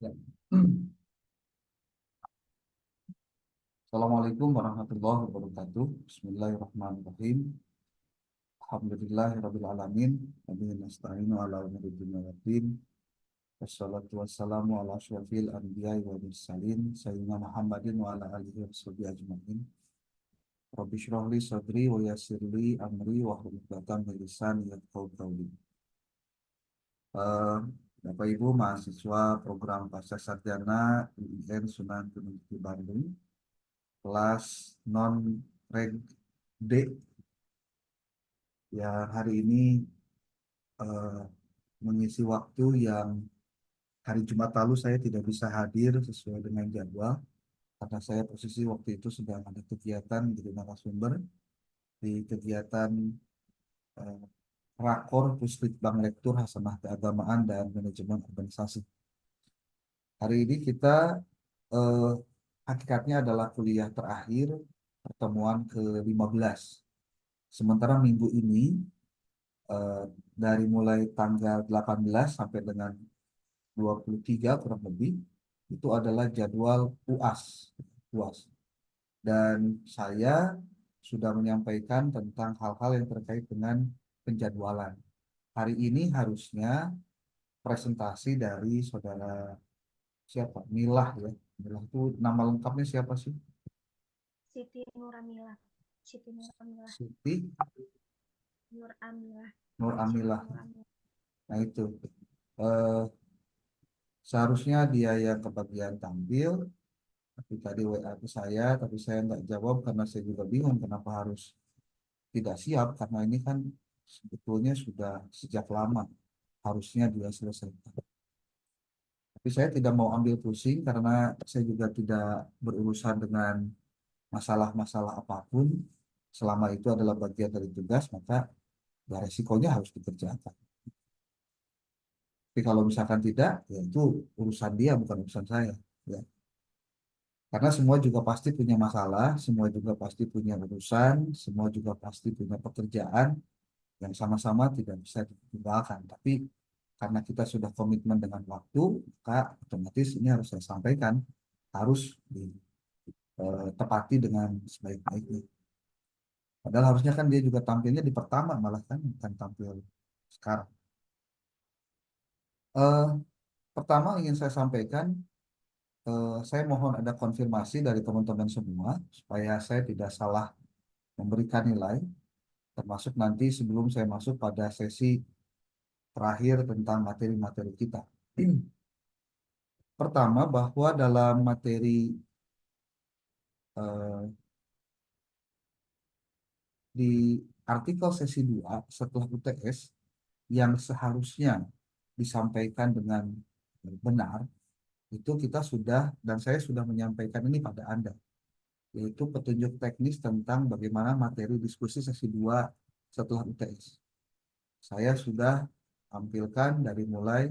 Ya. Assalamualaikum warahmatullahi wabarakatuh. Bismillahirrahmanirrahim. Alhamdulillahirabbil alamin. Wa bihi nasta'inu ala umuri dunya waddin. Wassalatu wassalamu ala asyrofil anbiya'i wal mursalin sayyidina Muhammadin wa ala alihi washabihi ajmain. Rabbi shrah li sadri wa yassir li amri wa hlul 'uqdatam min lisani yafqahu qawli. Eh, Bapak Ibu mahasiswa program Pasca Sarjana UIN Sunan Gunung Jati Bandung, kelas non reg D, ya hari ini eh, mengisi waktu yang hari Jumat lalu saya tidak bisa hadir sesuai dengan jadwal karena saya posisi waktu itu sedang ada kegiatan di narasumber di kegiatan eh, Rakor Puslitbang Lektur Hasanah Keagamaan dan Manajemen Organisasi. Hari ini kita eh, hakikatnya adalah kuliah terakhir pertemuan ke-15. Sementara minggu ini eh, dari mulai tanggal 18 sampai dengan 23 kurang lebih itu adalah jadwal UAS. UAS. Dan saya sudah menyampaikan tentang hal-hal yang terkait dengan penjadwalan. Hari ini harusnya presentasi dari saudara siapa? Milah ya. Milah itu nama lengkapnya siapa sih? Siti Nuramila. Siti Nuramila. Siti Nur Amilah. Nur Siti Amilah. Nur Amilah. Nah itu. Eh, Seharusnya dia yang kebagian tampil, tapi tadi WA ke saya, tapi saya nggak jawab karena saya juga bingung kenapa harus tidak siap, karena ini kan sebetulnya sudah sejak lama harusnya dia selesaikan. Tapi saya tidak mau ambil pusing karena saya juga tidak berurusan dengan masalah-masalah apapun. Selama itu adalah bagian dari tugas, maka ya resikonya harus dikerjakan. Tapi kalau misalkan tidak, ya itu urusan dia, bukan urusan saya. Ya. Karena semua juga pasti punya masalah, semua juga pasti punya urusan, semua juga pasti punya pekerjaan yang sama-sama tidak bisa ditinggalkan. Tapi karena kita sudah komitmen dengan waktu, maka otomatis ini harus saya sampaikan, harus ditepati dengan sebaik-baiknya. Padahal harusnya kan dia juga tampilnya di pertama, malah kan bukan tampil sekarang. Eh, Pertama ingin saya sampaikan, saya mohon ada konfirmasi dari teman-teman semua, supaya saya tidak salah memberikan nilai, termasuk nanti sebelum saya masuk pada sesi terakhir tentang materi-materi kita. Pertama, bahwa dalam materi eh, di artikel sesi 2 setelah UTS yang seharusnya disampaikan dengan benar, itu kita sudah, dan saya sudah menyampaikan ini pada Anda, yaitu petunjuk teknis tentang bagaimana materi diskusi sesi 2 setelah UTS. Saya sudah tampilkan dari mulai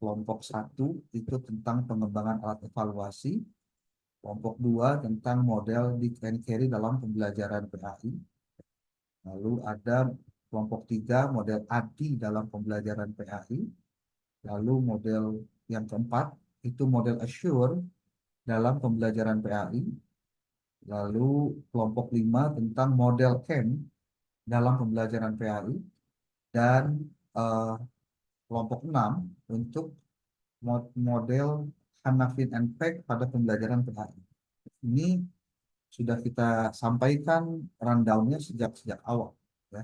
kelompok 1 itu tentang pengembangan alat evaluasi, kelompok 2 tentang model Big and Carry dalam pembelajaran PAI, lalu ada kelompok 3 model ADI dalam pembelajaran PAI, lalu model yang keempat itu model Assure dalam pembelajaran PAI, lalu kelompok 5 tentang model CAM dalam pembelajaran PAI, dan eh, kelompok 6 untuk model Hanafin and Peck pada pembelajaran PAI. Ini sudah kita sampaikan rundown-nya sejak sejak awal. Ya.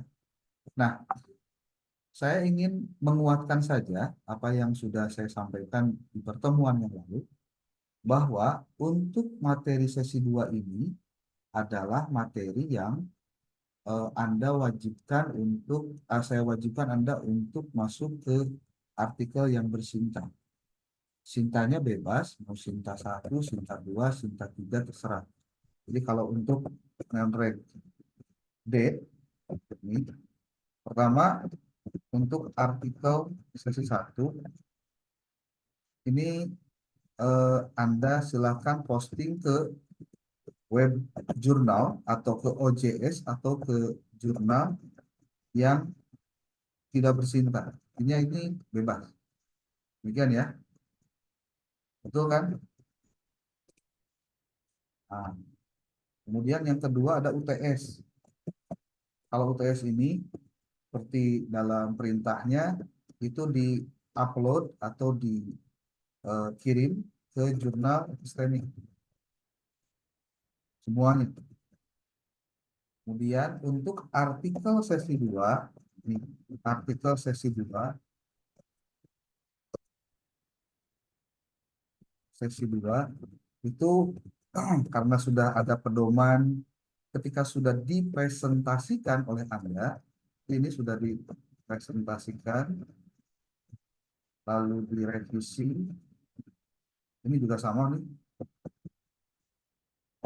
Nah, saya ingin menguatkan saja apa yang sudah saya sampaikan di pertemuan yang lalu, bahwa untuk materi sesi 2 ini adalah materi yang saya wajibkan Anda untuk masuk ke artikel yang bersinta. Sintanya bebas, mau sinta 1, sinta 2, sinta 3, terserah. Jadi kalau untuk non-reg D, ini pertama untuk artikel sesi 1, ini Anda silakan posting ke web jurnal atau ke OJS atau ke jurnal yang tidak bersinta. Ini bebas. Demikian ya. Betul kan? Nah, kemudian yang kedua ada UTS. Kalau UTS ini seperti dalam perintahnya itu di-upload atau dikirim ke jurnal epistemic semuanya. Kemudian untuk artikel sesi 2, ini artikel sesi 2, itu karena sudah ada pedoman ketika sudah dipresentasikan oleh Anda, ini sudah dipresentasikan lalu direvisi, ini juga sama nih,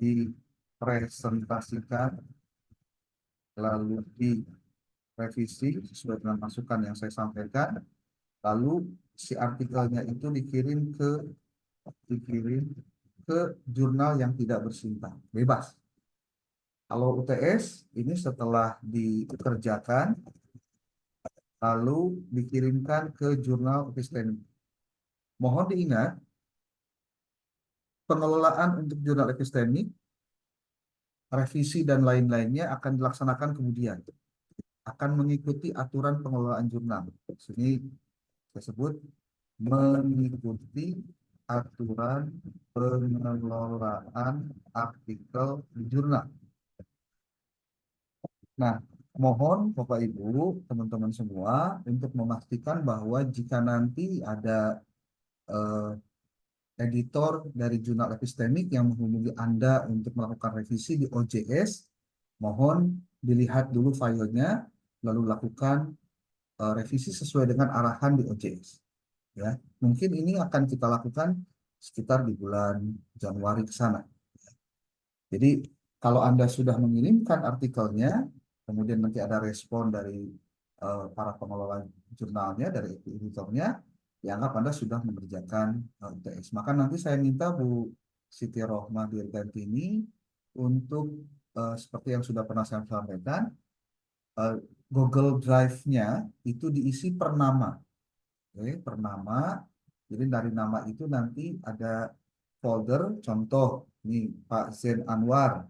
dipresentasikan lalu direvisi sesuai dengan masukan yang saya sampaikan, lalu si artikelnya itu dikirim ke jurnal yang tidak bersintang, bebas. Kalau UTS ini setelah dikerjakan lalu dikirimkan ke jurnal epistemic. Mohon diingat, pengelolaan untuk jurnal epistemic, revisi dan lain-lainnya akan dilaksanakan kemudian. Akan mengikuti aturan pengelolaan jurnal. Sini saya sebut mengikuti aturan pengelolaan artikel di jurnal. Nah, mohon Bapak Ibu, teman-teman semua untuk memastikan bahwa jika nanti ada eh, editor dari jurnal epistemik yang menghubungi Anda untuk melakukan revisi di OJS, mohon dilihat dulu filenya, lalu lakukan revisi sesuai dengan arahan di OJS. Ya, mungkin ini akan kita lakukan sekitar di bulan Januari ke sana. Jadi kalau Anda sudah mengirimkan artikelnya, kemudian nanti ada respon dari para pengelola jurnalnya, dari editornya, dianggap Anda sudah mengerjakan UTS. Maka nanti saya minta Bu Siti Rohmah Dirgantini untuk seperti yang sudah pernah saya sampaikan, Google Drive-nya itu diisi per nama. Oke, per nama. Jadi dari nama itu nanti ada folder, contoh, nih Pak Zen Anwar,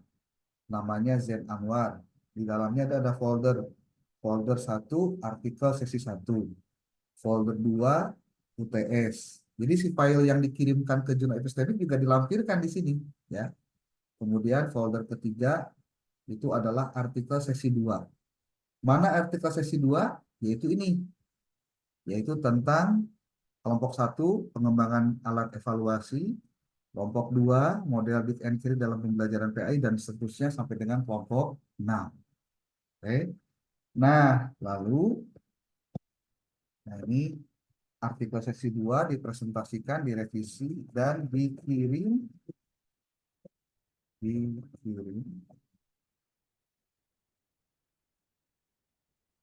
namanya Zen Anwar. Di dalamnya ada folder. Folder 1, artikel sesi 1. Folder 2, UTS. Jadi si file yang dikirimkan ke jurnal epistemik juga dilampirkan di sini. Ya. Kemudian folder ketiga itu adalah artikel sesi 2. Mana artikel sesi 2? Yaitu ini. Yaitu tentang kelompok 1, pengembangan alat evaluasi. Kelompok 2, model bit and carry dalam pembelajaran PAI, dan seterusnya sampai dengan kelompok 6. Oke. Nah, lalu ini artikel sesi 2 dipresentasikan, direvisi, dan dikirim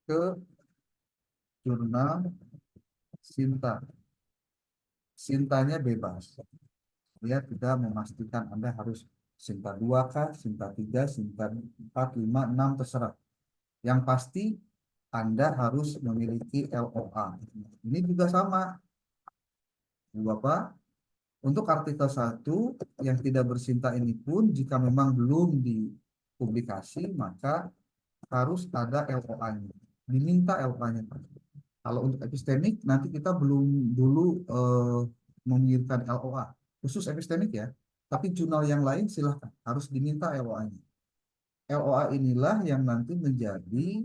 ke jurnal Sinta. Sintanya bebas. Dia tidak memastikan Anda harus Sinta 2 kah, Sinta 3, Sinta 4, 5, 6, terserah. Yang pasti Anda harus memiliki LOA. Ini juga sama. Bapak, untuk artikel 1 yang tidak bersinta ini pun jika memang belum dipublikasi, maka harus ada LOA-nya. Diminta LOA-nya. Kalau untuk epistemik, nanti kita belum dulu mengirimkan LOA. Khusus epistemik ya. Tapi jurnal yang lain silahkan. Harus diminta LOA-nya. LOA inilah yang nanti menjadi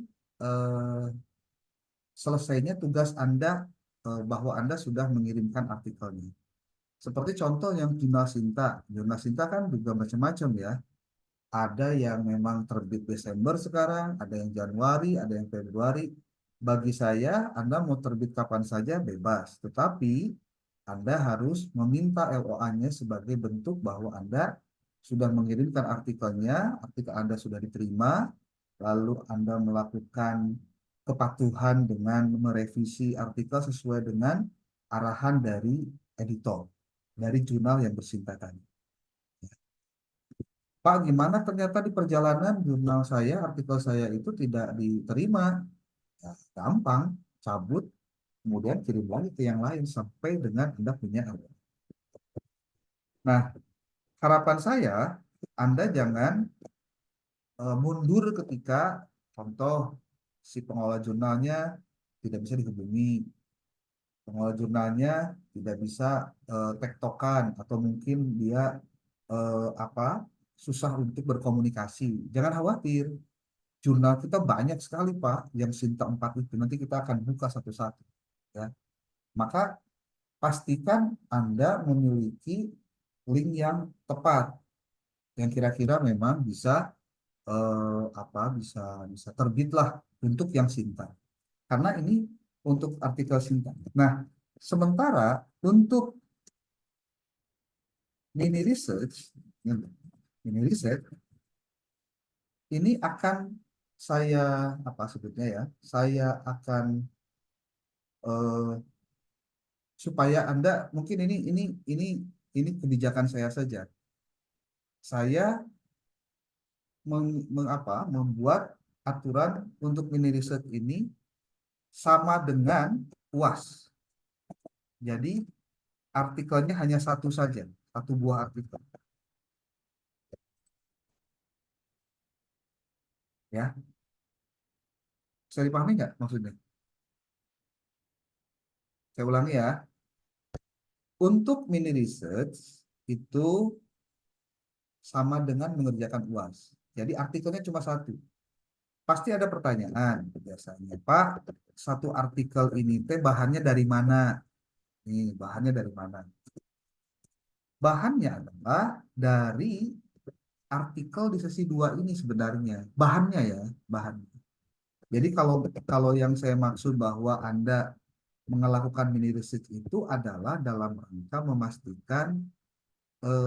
selesainya tugas Anda bahwa Anda sudah mengirimkan artikelnya. Seperti contoh yang jurnal Sinta. Jurnal Sinta kan juga macam-macam ya. Ada yang memang terbit Desember sekarang, ada yang Januari, ada yang Februari. Bagi saya, Anda mau terbit kapan saja bebas. Tetapi Anda harus meminta LOA-nya sebagai bentuk bahwa Anda sudah mengirimkan artikelnya, artikel Anda sudah diterima, lalu Anda melakukan kepatuhan dengan merevisi artikel sesuai dengan arahan dari editor, dari jurnal yang bersingkat tadi. Pak, gimana ternyata di perjalanan jurnal saya, artikel saya itu tidak diterima? Ya, gampang, cabut, kemudian kirim lagi ke yang lain sampai dengan Anda punya LOA. Nah, harapan saya, Anda jangan mundur ketika contoh si pengelola jurnalnya tidak bisa dihubungi, pengelola jurnalnya tidak bisa tektokan atau mungkin dia apa susah untuk berkomunikasi. Jangan khawatir, jurnal kita banyak sekali Pak yang Sinta 4 itu. Nanti kita akan buka satu-satu ya. Maka pastikan Anda memiliki link yang tepat yang kira-kira memang bisa bisa bisa terbit lah untuk yang Sinta. Karena ini untuk artikel Sinta. Nah, sementara untuk mini research, mini research ini akan saya apa sebutnya ya? Saya akan eh, supaya Anda mungkin ini kebijakan saya saja. Saya membuat aturan untuk mini research ini sama dengan UAS. Jadi artikelnya hanya satu saja, satu buah artikel. Ya, bisa dipahami nggak maksudnya? Saya ulangi ya. Untuk mini research itu sama dengan mengerjakan UAS. Jadi artikelnya cuma satu. Pasti ada pertanyaan biasanya, Pak, satu artikel ini teh bahannya dari mana? Nih, bahannya dari mana? Bahannya adalah dari artikel di sesi 2 ini sebenarnya. Bahannya ya, bahan. Jadi kalau kalau yang saya maksud bahwa Anda melakukan mini research itu adalah dalam rangka memastikan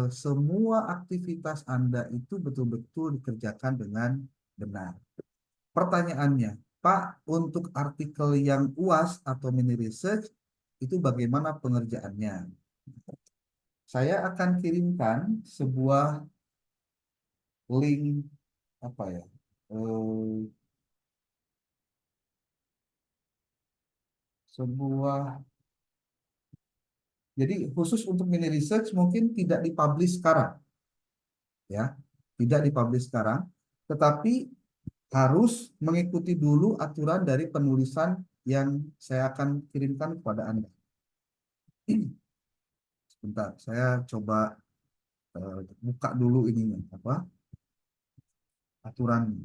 semua aktivitas Anda itu betul-betul dikerjakan dengan benar. Pertanyaannya, Pak, untuk artikel yang UAS atau mini research itu bagaimana pengerjaannya? Saya akan kirimkan sebuah link apa ya? eh, sebuah jadi khusus untuk mini research mungkin tidak dipublish sekarang ya, tidak dipublish sekarang, tetapi harus mengikuti dulu aturan dari penulisan yang saya akan kirimkan kepada Anda. Sebentar, saya coba buka dulu ininya apa aturan.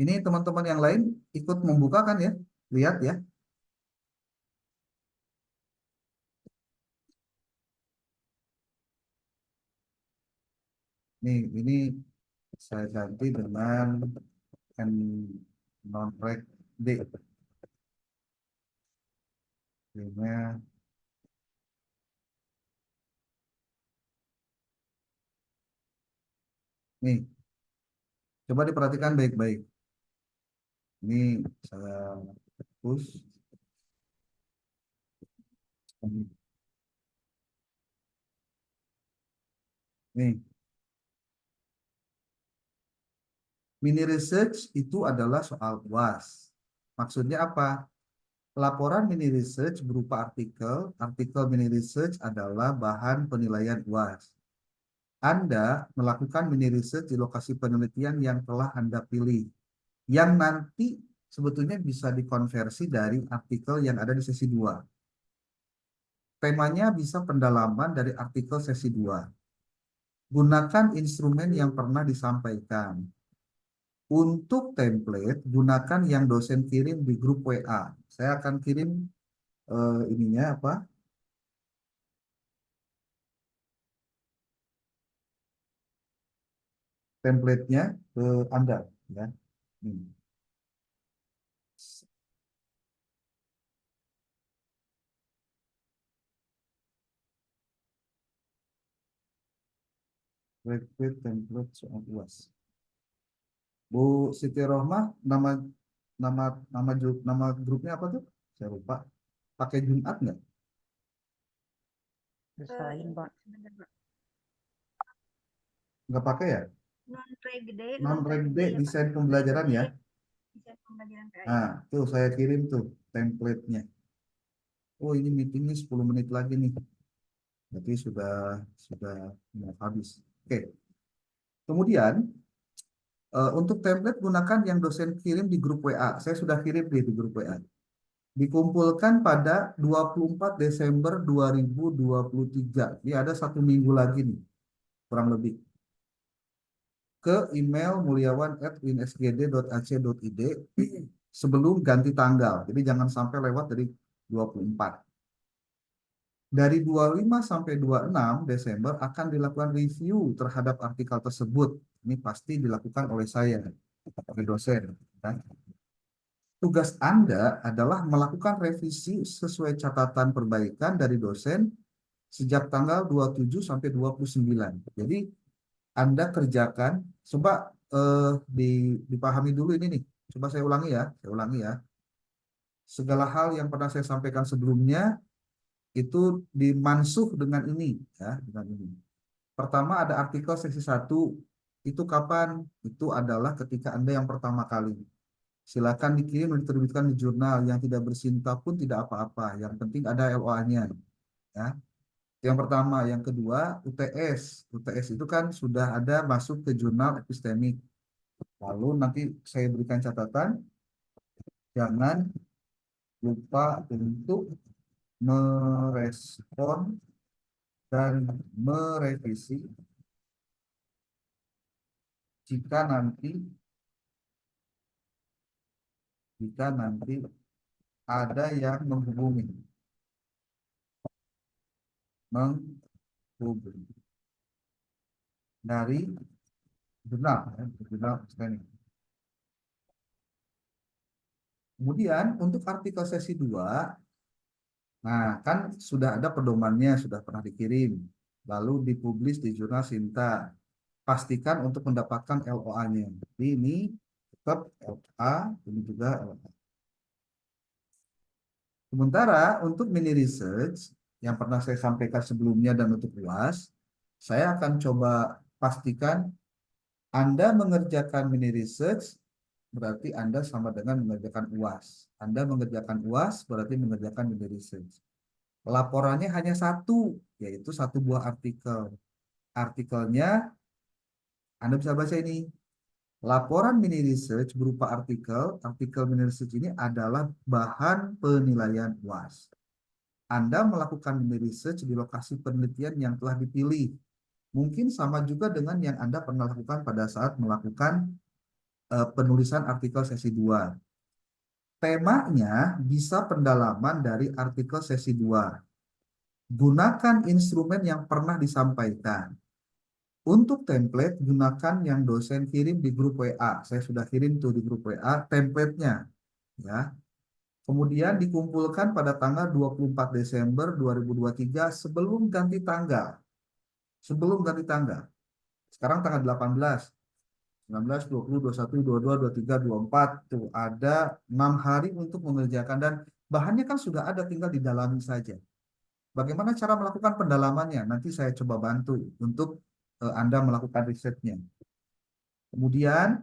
Ini teman-teman yang lain ikut membuka kan ya? Lihat ya. Ini saya ganti dengan n non rec d. Ini nih, coba diperhatikan baik-baik. Ini saya hapus. Nih, mini research itu adalah soal UAS. Maksudnya apa? Laporan mini research berupa artikel. Artikel mini research adalah bahan penilaian UAS. Anda melakukan mini research di lokasi penelitian yang telah Anda pilih, yang nanti sebetulnya bisa dikonversi dari artikel yang ada di sesi 2. Temanya bisa pendalaman dari artikel sesi 2. Gunakan instrumen yang pernah disampaikan. Untuk template, gunakan yang dosen kirim di grup WA. Saya akan kirim ininya apa? Template-nya ke Anda ya. Hmm. Template template soal UAS. Bu Siti Rohmah, nama nama nama grupnya apa tuh? Saya lupa. Pakai Jumat nggak? Sisain, Pak. sebentar, Pak. Nggak pakai ya? Non-reg D, Non-reg D, ya, Pak. desain pembelajaran ya. Desain pembelajaran PAI. Nah, tuh saya kirim tuh template-nya. Oh, ini meetingnya 10 menit lagi nih. Berarti sudah mau habis. Oke. Kemudian untuk template gunakan yang dosen kirim di grup WA. Saya sudah kirim di grup WA. Dikumpulkan pada 24 Desember 2023. Ini ada 1 minggu lagi nih, kurang lebih. Ke email mulyawan@winsgd.ac.id sebelum ganti tanggal. Jadi jangan sampai lewat dari 24. Dari 25 sampai 26 Desember akan dilakukan review terhadap artikel tersebut. Ini pasti dilakukan oleh saya, oleh dosen. Kan? Tugas Anda adalah melakukan revisi sesuai catatan perbaikan dari dosen sejak tanggal 27 sampai 29. Jadi Anda kerjakan, coba dipahami dulu ini nih. Coba saya ulangi ya, Segala hal yang pernah saya sampaikan sebelumnya itu dimansuh dengan ini, ya, dengan ini. Pertama ada artikel sesi 1, itu kapan? Itu adalah ketika Anda yang pertama kali. Silakan dikirim dan diterbitkan di jurnal, yang tidak bersinta pun tidak apa-apa. Yang penting ada LOA-nya, ya. Yang pertama, yang kedua UTS. UTS itu kan sudah ada masuk ke jurnal epistemik. Lalu nanti saya berikan catatan, jangan lupa untuk merespon dan merevisi jika nanti ada yang menghubungi dari jurnal, ya, jurnal epistemik. Kemudian untuk artikel sesi 2, nah kan sudah ada pedomannya, sudah pernah dikirim, lalu dipublis di jurnal Sinta. Pastikan untuk mendapatkan LOA-nya. Jadi ini tetap LOA, ini juga LOA. Sementara untuk mini research yang pernah saya sampaikan sebelumnya dan untuk UAS, saya akan coba pastikan Anda mengerjakan mini research berarti Anda sama dengan mengerjakan UAS. Anda mengerjakan UAS berarti mengerjakan mini research. Laporannya hanya satu, yaitu satu buah artikel. Artikelnya Anda bisa baca ini. Laporan mini research berupa artikel mini research ini adalah bahan penilaian UAS. Anda melakukan mini research di lokasi penelitian yang telah dipilih. Mungkin sama juga dengan yang Anda pernah lakukan pada saat melakukan penulisan artikel sesi 2. Temanya bisa pendalaman dari artikel sesi 2. Gunakan instrumen yang pernah disampaikan. Untuk template, gunakan yang dosen kirim di grup WA. Saya sudah kirim tuh di grup WA template-nya. Ya. Kemudian dikumpulkan pada tanggal 24 Desember 2023 sebelum ganti tanggal. Sebelum ganti tanggal. Sekarang tanggal 18. 19, 20, 21, 22, 23, 24. Tuh ada 6 hari untuk mengerjakan. Dan bahannya kan sudah ada, tinggal didalami saja. Bagaimana cara melakukan pendalamannya? Nanti saya coba bantu untuk Anda melakukan risetnya. Kemudian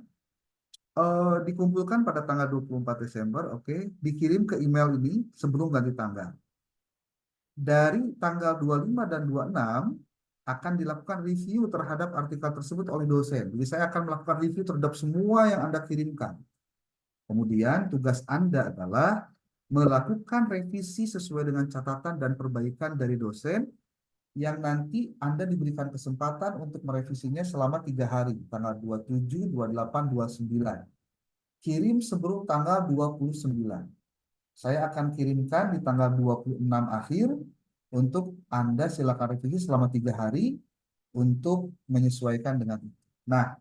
dikumpulkan pada tanggal 24 Desember, oke, dikirim ke email ini sebelum ganti tanggal. Dari tanggal 25 dan 26 akan dilakukan review terhadap artikel tersebut oleh dosen. Jadi saya akan melakukan review terhadap semua yang Anda kirimkan. Kemudian tugas Anda adalah melakukan revisi sesuai dengan catatan dan perbaikan dari dosen yang nanti Anda diberikan kesempatan untuk merevisinya selama 3 hari, tanggal 27, 28, 29. Kirim sebelum tanggal 29. Saya akan kirimkan di tanggal 26 akhir untuk Anda silakan revisi selama 3 hari untuk menyesuaikan dengan itu. Nah,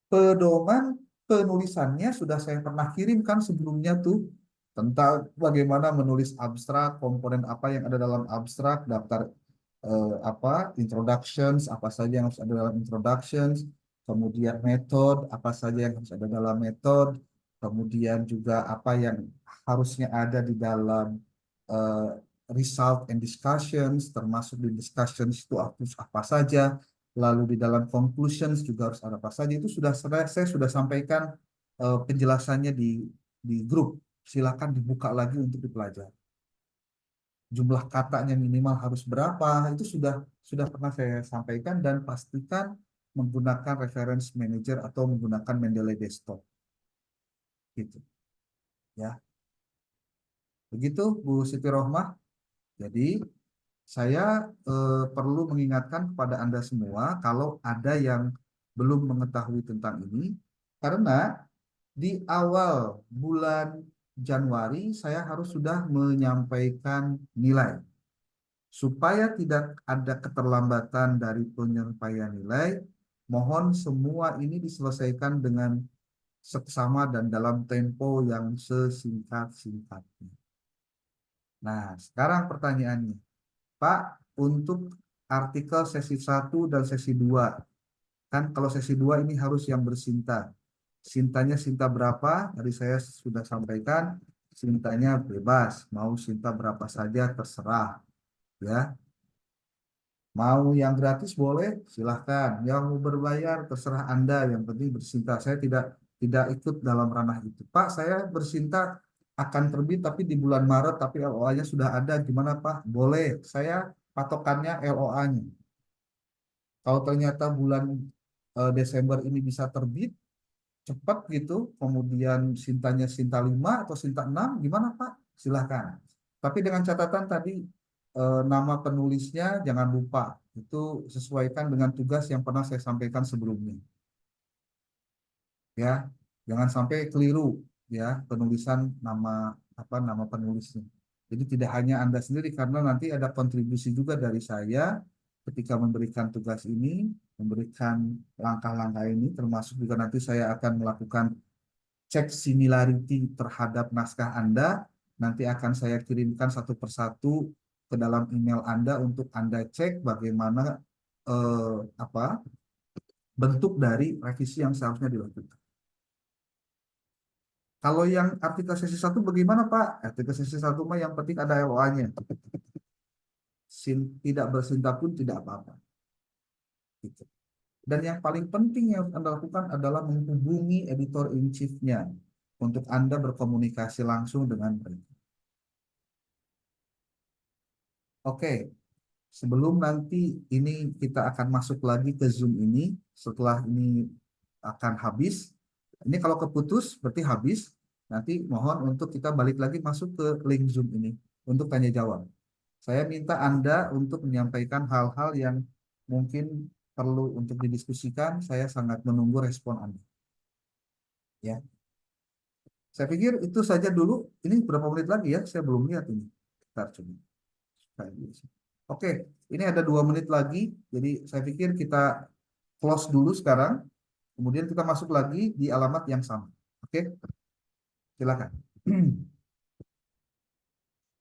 pedoman penulisannya sudah saya pernah kirimkan sebelumnya tuh, tentang bagaimana menulis abstrak, komponen apa yang ada dalam abstrak, daftar introductions, apa saja yang harus ada dalam introductions, kemudian metode, apa saja yang harus ada dalam metode, kemudian juga apa yang harusnya ada di dalam result and discussions, termasuk di discussions itu harus apa saja, lalu di dalam conclusions juga harus ada apa saja, itu saya sudah sampaikan penjelasannya di grup. Silakan dibuka lagi untuk dipelajari. Jumlah katanya minimal harus berapa, itu sudah pernah saya sampaikan, dan pastikan menggunakan reference manager atau menggunakan Mendeley desktop. Gitu. Ya. Begitu Bu Siti Rohmah. Jadi saya perlu mengingatkan kepada Anda semua kalau ada yang belum mengetahui tentang ini, karena di awal bulan Januari saya harus sudah menyampaikan nilai. Supaya tidak ada keterlambatan dari penyampaian nilai, mohon semua ini diselesaikan dengan seksama dan dalam tempo yang sesingkat-singkatnya. Nah, sekarang pertanyaannya, Pak, untuk artikel sesi 1 dan sesi 2, kan kalau sesi 2 ini harus yang bersinta. Sintanya sinta berapa? Tadi saya sudah sampaikan, sintanya bebas, mau sinta berapa saja terserah, ya. Mau yang gratis boleh, silahkan. Yang mau berbayar terserah Anda. Yang penting bersinta. Saya tidak ikut dalam ranah itu. Pak, saya bersinta akan terbit tapi di bulan Maret, tapi LOA-nya sudah ada. Gimana Pak? Boleh. Saya patokannya LOA-nya. Kalau ternyata bulan Desember ini bisa terbit cepat gitu, kemudian sintanya sinta 5 atau sinta 6, gimana Pak? Silahkan. Tapi dengan catatan tadi nama penulisnya jangan lupa, itu sesuaikan dengan tugas yang pernah saya sampaikan sebelumnya. Ya, jangan sampai keliru ya penulisan nama penulisnya. Jadi tidak hanya Anda sendiri, karena nanti ada kontribusi juga dari saya ketika memberikan tugas ini, memberikan langkah-langkah ini, termasuk juga nanti saya akan melakukan cek similarity terhadap naskah Anda. Nanti akan saya kirimkan satu persatu ke dalam email Anda untuk Anda cek bagaimana bentuk dari revisi yang seharusnya dilakukan. Kalau yang artikel sesi 1 bagaimana Pak? Artikel sesi 1 mah yang penting ada LOA-nya. Tidak bersinta pun tidak apa-apa. Gitu. Dan yang paling penting yang Anda lakukan adalah menghubungi editor in chief-nya untuk Anda berkomunikasi langsung dengan mereka. Oke, sebelum nanti ini kita akan masuk lagi ke Zoom ini, setelah ini akan habis. Ini kalau keputus berarti habis. Nanti mohon untuk kita balik lagi masuk ke link Zoom ini untuk tanya jawab. Saya minta Anda untuk menyampaikan hal-hal yang mungkin perlu untuk didiskusikan. Saya sangat menunggu respon Anda. Ya. Saya pikir itu saja dulu. Ini berapa menit lagi ya? Saya belum lihat ini. Bentar, coba. Oke, ini ada 2 menit lagi. Jadi saya pikir kita close dulu sekarang. Kemudian kita masuk lagi di alamat yang sama. Oke, silakan.